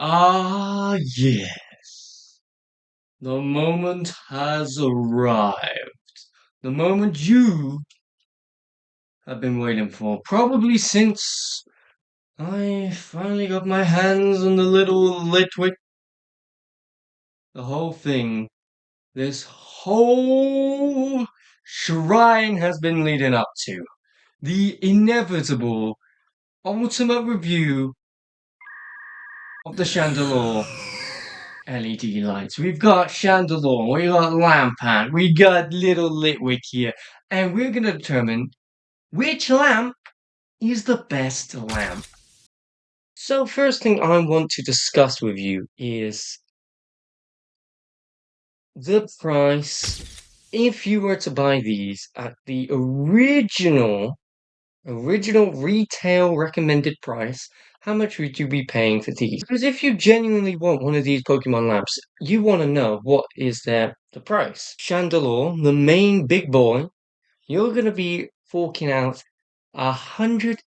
Ah, yes. The moment has arrived. The moment you have been waiting for. Probably since I finally got my hands on the little Litwick. The whole thing, this whole shrine has been leading up to. The inevitable ultimate review of the Chandelure LED lights. We've got Chandelure, we got Lampent, we got little Litwick here, and we're gonna determine which lamp is the best lamp. So first thing I want to discuss with you is the price if you were to buy these at the original retail recommended price. How much would you be paying for these? Because if you genuinely want one of these Pokemon lamps, you want to know what is the price. Chandelure, the main big boy, you're gonna be forking out £115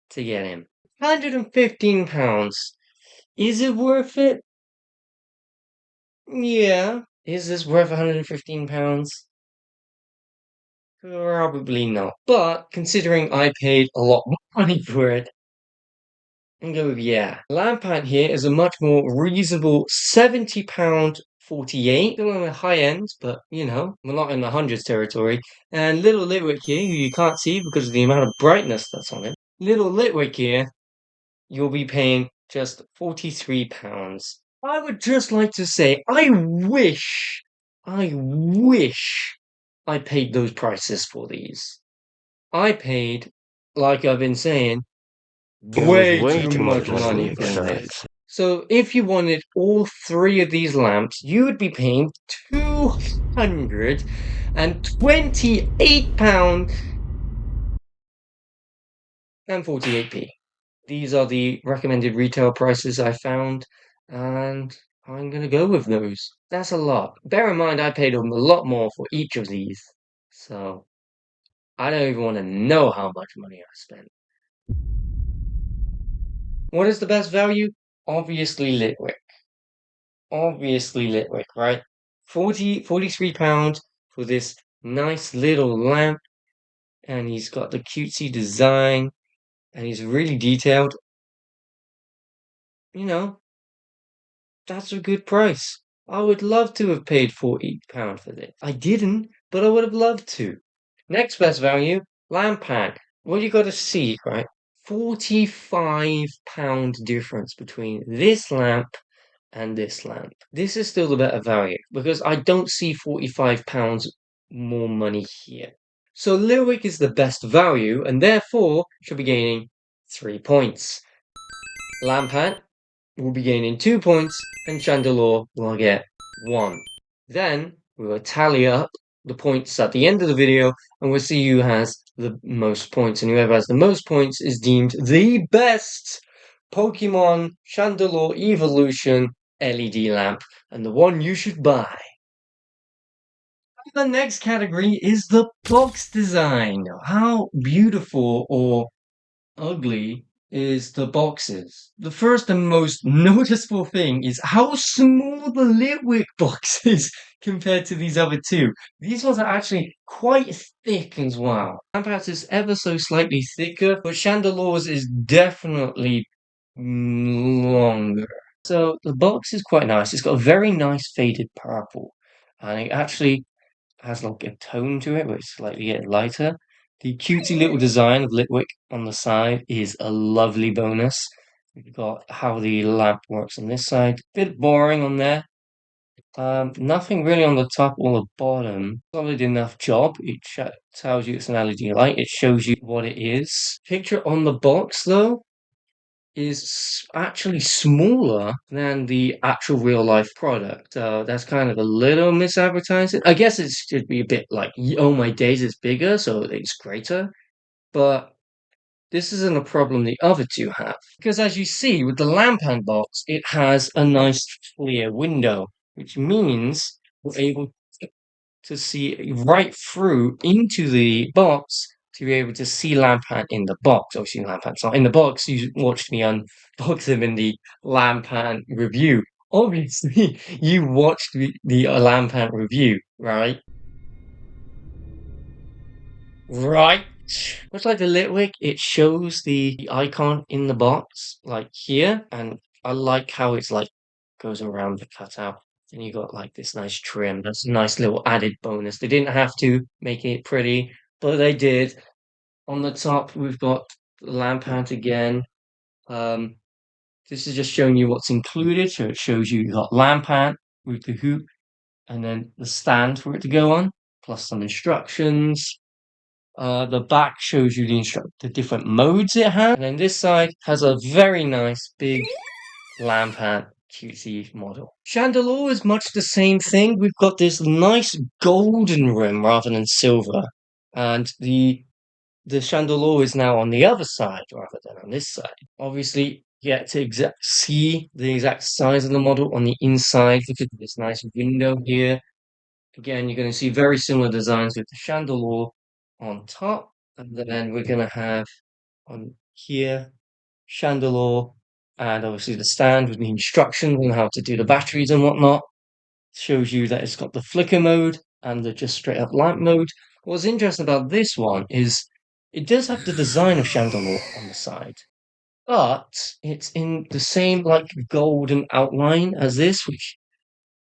to get him. £115. Is it worth it? Yeah. Is this worth £115? Probably not. But considering I paid a lot more money for it, I'm go with yeah. Lampant here is a much more reasonable £70.48. Still on the high end, but you know, we're not in the hundreds territory. And little Litwick here, who you can't see because of the amount of brightness that's on it. Little Litwick here, you'll be paying just £43. I would just like to say, I wish I paid those prices for these. I paid, like I've been saying, It was way way too too much much money money for for this. this. So if you wanted all three of these lamps, you would be paying £228.48. These are the recommended retail prices I found, and I'm gonna go with those. That's a lot. Bear in mind, I paid them a lot more for each of these, so I don't even want to know how much money I spent. What is the best value? Obviously Litwick. Obviously Litwick, right? 43 pounds for this nice little lamp, and he's got the cutesy design, and he's really detailed. You know, that's a good price. I would love to have paid £40 for this. I didn't, but I would have loved to. Next best value, Lampent. What you gotta see, right? £45 difference between this lamp and this lamp. This is still the better value because I don't see £45 more money here. So Lyric is the best value and therefore should be gaining 3 points. Lampant will be gaining 2 points and Chandelure will get 1. Then we will tally up the points at the end of the video and we'll see who has the most points, and whoever has the most points is deemed the best Pokemon Chandelure Evolution LED lamp and the one you should buy. The next category is the box design. How beautiful or ugly is the boxes. The first and most noticeable thing is how small the Litwick box is compared to these other two. These ones are actually quite thick as well. Lampard's is ever so slightly thicker, but Chandelure's is definitely longer. So the box is quite nice. It's got a very nice faded purple, and it actually has like a tone to it, which is slightly lighter. The cutesy little design of Litwick on the side is a lovely bonus. We've got how the lamp works on this side. Bit boring on there. Nothing really on the top or the bottom. Solid enough job. It tells you it's an LED light. It shows you what it is. Picture on the box though is actually smaller than the actual real life product. That's kind of a little misadvertising. I guess it should be a bit like, oh my days, it's bigger, so it's greater. But this isn't a problem the other two have. Because as you see with the Lampant box, it has a nice clear window, which means we're able to see right through into the box to be able to see Lampant in the box. Obviously, Lampant's not in the box. You watched me unbox him in the Lampant review. Obviously, you watched the Lampant review, right? Right. Much like the Litwick, it shows the icon in the box, like here, and I like how it's like goes around the cutout. And you got like this nice trim. That's a nice little added bonus. They didn't have to make it pretty, but they did. On the top, we've got the Lampant again. Um, this is just showing you what's included. So it shows you got Lampant with the hoop and then the stand for it to go on, plus some instructions. The back shows you the different modes it has. And then this side has a very nice big Lampant cutesy model. Chandelure is much the same thing. We've got this nice golden rim rather than silver. And the Chandelure is now on the other side rather than on this side. Obviously, you get to see the exact size of the model on the inside because of this nice window here. Again, you're going to see very similar designs with the Chandelure on top. And then we're going to have on here Chandelure and obviously the stand with the instructions on how to do the batteries and whatnot. Shows you that it's got the flicker mode and the just straight up lamp mode. What's interesting about this one is it does have the design of Chandelure on the side, but it's in the same like golden outline as this, which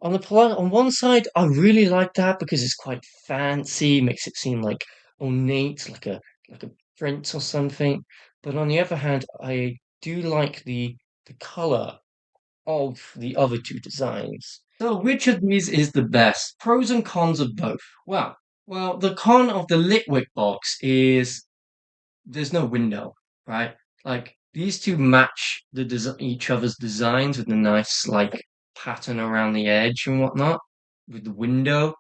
on one side I really like that because it's quite fancy, makes it seem like ornate, like a prince or something. But on the other hand, I do like the color of the other two designs. So which of these is the best? Pros and cons of both. Well, the con of the Litwick box is there's no window, right? Like these two match each other's designs with the nice like pattern around the edge and whatnot with the window.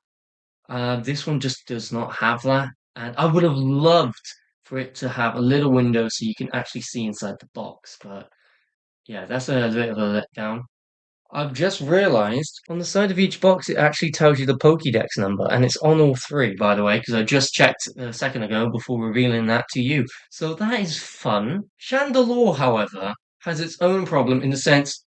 This one just does not have that, and I would have loved for it to have a little window so you can actually see inside the box. But yeah, that's a bit of a letdown. I've just realized on the side of each box it actually tells you the Pokédex number, and it's on all three, by the way, because I just checked a second ago before revealing that to you. So that is fun. Chandelure, however, has its own problem in the sense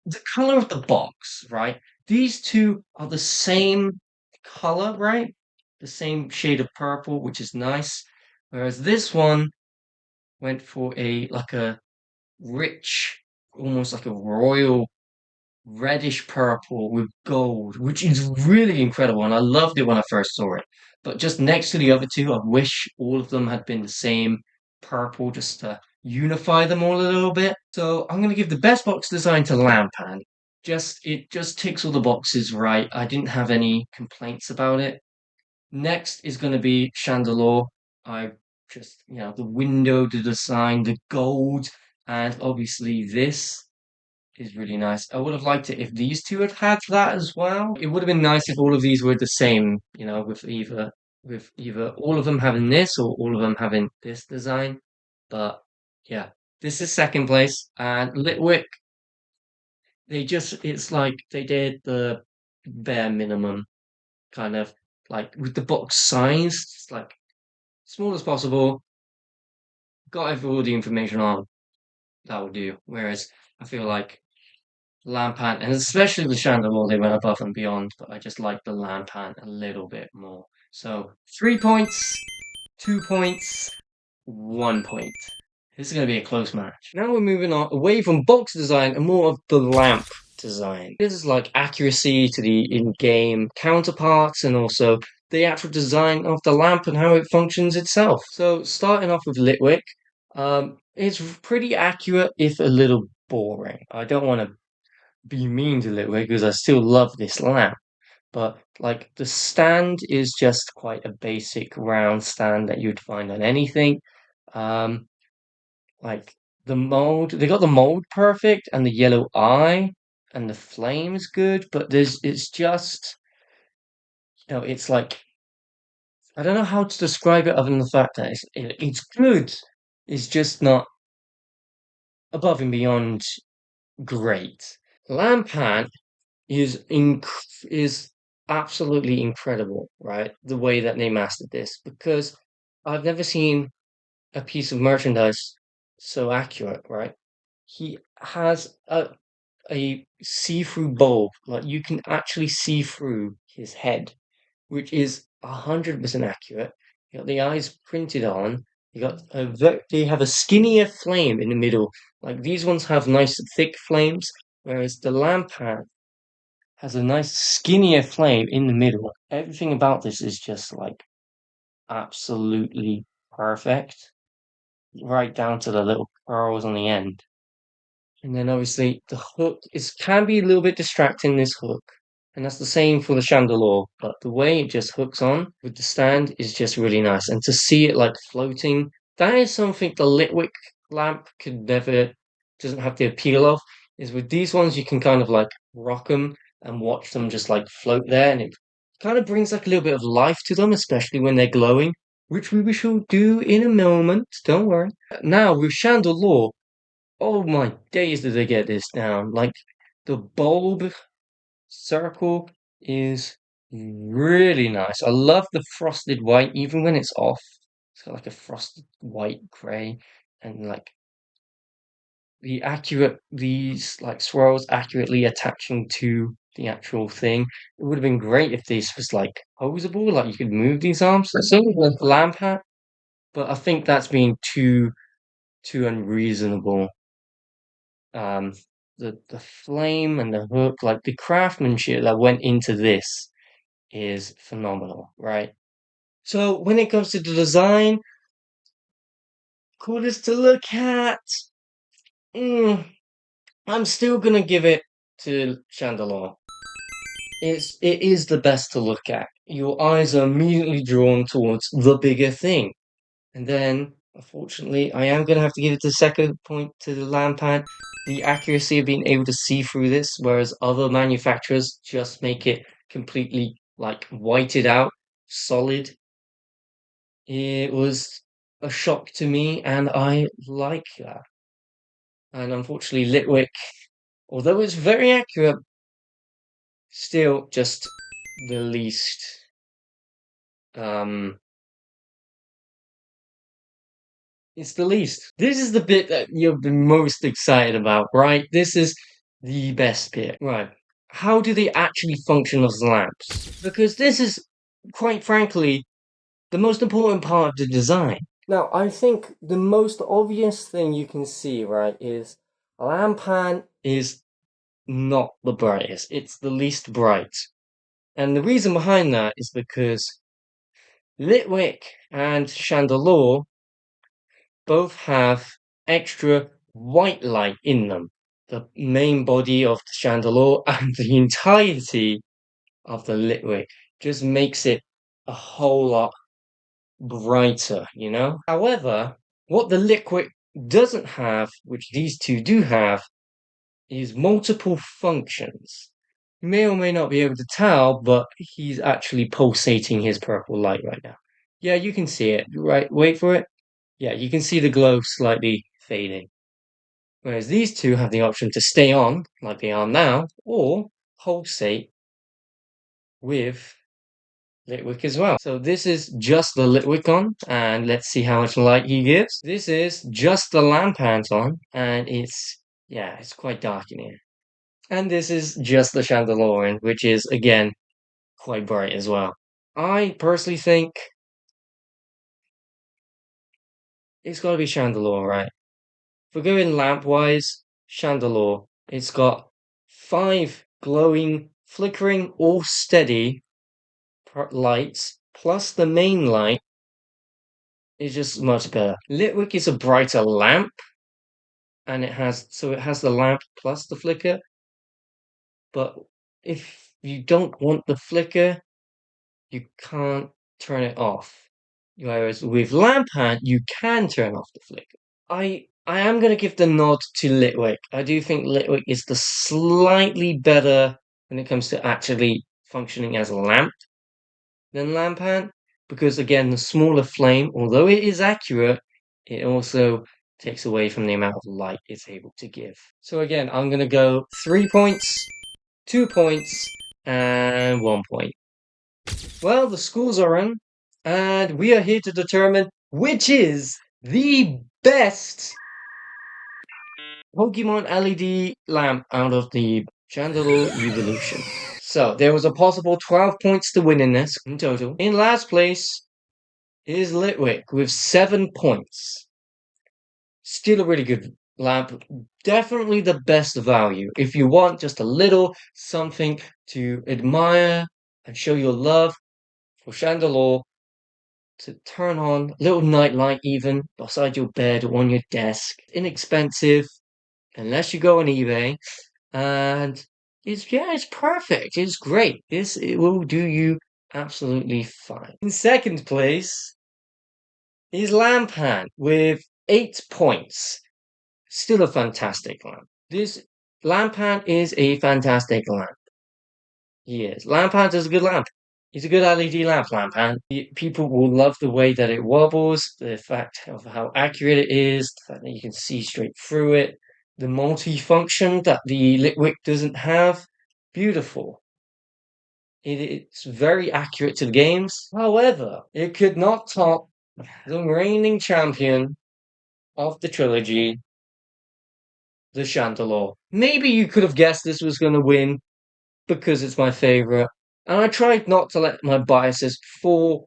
the color of the box, right? These two are the same color, right? The same shade of purple, which is nice. Whereas this one went for a like a rich, almost like a royal reddish purple with gold, which is really incredible. And I loved it when I first saw it. But just next to the other two, I wish all of them had been the same purple just to unify them all a little bit. So I'm going to give the best box design to Lampan. It just ticks all the boxes right. I didn't have any complaints about it. Next is going to be Chandelure. I just, the window, the design, the gold, and obviously this is really nice. I would have liked it if these two had had that as well. It would have been nice if all of these were the same, with either all of them having this or all of them having this design. But yeah, this is second place. And Litwick, it's like they did the bare minimum kind of like with the box size, it's like small as possible. Got all the information on that will do. Whereas I feel like Lampant, and especially with Chandelure, they went above and beyond, but I just like the Lampant a little bit more. So 3 points, 2 points, 1 point. This is going to be a close match. Now we're moving on away from box design and more of the lamp design. This is like accuracy to the in-game counterparts and also the actual design of the lamp and how it functions itself. So starting off with Litwick, it's pretty accurate if a little boring. I don't want to be mean to Litwick because I still love this lamp. But like the stand is just quite a basic round stand that you'd find on anything. Um, like they got the mold perfect and the yellow eye and the flame is good, but it's just, it's like, I don't know how to describe it other than the fact that it's good. It's just not above and beyond great. Lampant is absolutely incredible, right? The way that they mastered this because I've never seen a piece of merchandise so accurate, right? He has a see-through bulb, like you can actually see through his head, which is 100% accurate. You got the eyes printed on. You got they have a skinnier flame in the middle. Like these ones have nice thick flames, whereas the Lampant has a nice skinnier flame in the middle. Everything about this is just like absolutely perfect, right down to the little pearls on the end. And then obviously the hook is can be a little bit distracting, this hook. And that's the same for the Chandelure, but the way it just hooks on with the stand is just really nice. And to see it like floating, that is something the Litwick lamp could never doesn't have the appeal of. Is with these ones you can kind of like rock them and watch them just like float there, and it kind of brings like a little bit of life to them, especially when they're glowing, which we shall do in a moment. Don't worry. Now with Chandelure, oh my days, did they get this down? Like the bulb circle is really nice. I love the frosted white, even when it's off. It's got like a frosted white gray, and like these like swirls accurately attaching to the actual thing. It would have been great if this was like posable, like you could move these arms. Something like Lampent, but I think that's being too unreasonable. Um, the flame and the hook, like the craftsmanship that went into this is phenomenal, right? So when it comes to the design, coolest to look at, mm, I'm still gonna give it to Chandelure. It is the best to look at. Your eyes are immediately drawn towards the bigger thing. And then, unfortunately, I am going to have to give it the second point to the Lampant. The accuracy of being able to see through this, whereas other manufacturers just make it completely like whited out, solid. It was a shock to me, and I like that. And unfortunately, Litwick, although it's very accurate, still just the least um it's the least. This is the bit that you've been most excited about, right? This is the best bit. Right. How do they actually function as lamps? Because this is, quite frankly, the most important part of the design. Now, I think the most obvious thing you can see, right, is a lampan is not the brightest. It's the least bright. And the reason behind that is because Litwick and Chandelure both have extra white light in them. The main body of the Chandelure and the entirety of the Litwick just makes it a whole lot brighter, you know? However, what the Litwick doesn't have, which these two do have, is multiple functions. You may or may not be able to tell, but he's actually pulsating his purple light right now. Yeah, you can see it. Right, wait for it. Yeah, you can see the glow slightly fading. Whereas these two have the option to stay on, like they are now, or pulsate with Litwick as well. So this is just the Litwick on, and let's see how much light he gives. This is just the Lampant on, and yeah, it's quite dark in here. And this is just the Chandelure, which is, again, quite bright as well. I personally think it's got to be Chandelure, right? If we're going lamp-wise, Chandelure. It's got 5 glowing, flickering, or steady lights, plus the main light is just much better. Litwick is a brighter lamp, and it has the lamp plus the flicker, but if you don't want the flicker, you can't turn it off. Whereas with Lampant, you can turn off the flicker. I am gonna give the nod to Litwick. I do think Litwick is the slightly better when it comes to actually functioning as a lamp than Lampant, because again, the smaller flame, although it is accurate, it also takes away from the amount of light it's able to give. So again, I'm gonna go 3 points, 2 points, and 1 point. Well, the scores are in. And we are here to determine which is the best Pokemon LED lamp out of the Chandelure Evolution. So there was a possible 12 points to win in this in total. In last place is Litwick with 7 points. Still a really good lamp. Definitely the best value. If you want just a little something to admire and show your love for Chandelure, to turn on, a little nightlight even, beside your bed or on your desk. Inexpensive, unless you go on eBay. And it's perfect. It's great. It will do you absolutely fine. In second place is Lampent with 8 points. Still a fantastic lamp. This Lampent is a fantastic lamp. Yes, Lampent is a good lamp. It's a good LED lamp, Lampent. People will love the way that it wobbles, the fact of how accurate it is, the fact that you can see straight through it, the multi-function that the Litwick doesn't have. Beautiful. It's very accurate to the games. However, it could not top the reigning champion of the trilogy, the Chandelure. Maybe you could have guessed this was going to win because it's my favorite. And I tried not to let my biases for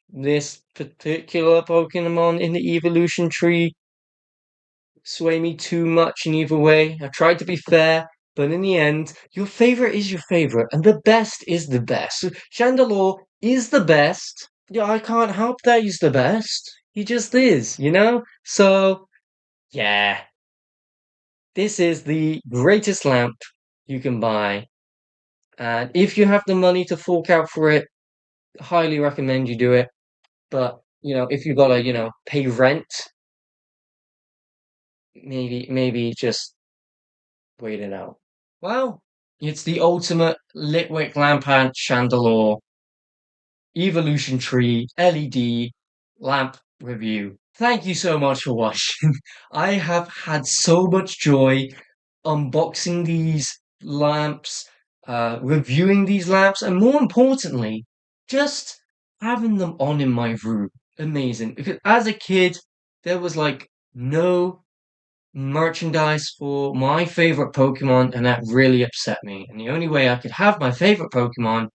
this particular Pokemon in the evolution tree sway me too much in either way. I tried to be fair, but in the end, your favorite is your favorite, and the best is the best. Chandelure is the best. Yeah, I can't help that he's the best. He just is, you know? So, yeah, this is the greatest lamp you can buy. And if you have the money to fork out for it, highly recommend you do it. But, if you gotta, pay rent, maybe just wait it out. Well, it's the ultimate Litwick Lampant Chandelure Evolution Tree LED lamp review. Thank you so much for watching. I have had so much joy unboxing these lamps, reviewing these lamps, and more importantly, just having them on in my room. Amazing. Because as a kid, there was like no merchandise for my favorite Pokemon, and that really upset me. And the only way I could have my favorite Pokemon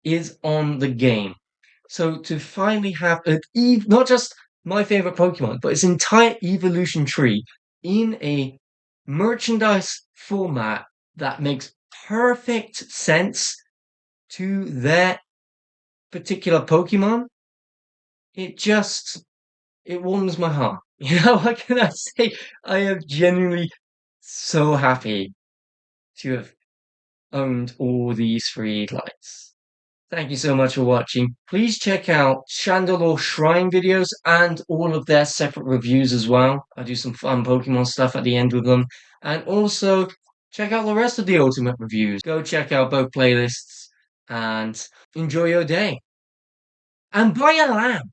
is on the game. So to finally have not just my favorite Pokemon, but its entire evolution tree in a merchandise format that makes perfect sense to that particular Pokemon, it just it warms my heart. What can I say? I am genuinely so happy to have owned all these three lights. Thank you so much for watching. Please check out Chandelure Shrine videos and all of their separate reviews as well. I do some fun Pokemon stuff at the end with them. And also check out the rest of the Ultimate reviews. Go check out both playlists and enjoy your day. And buy a lamp.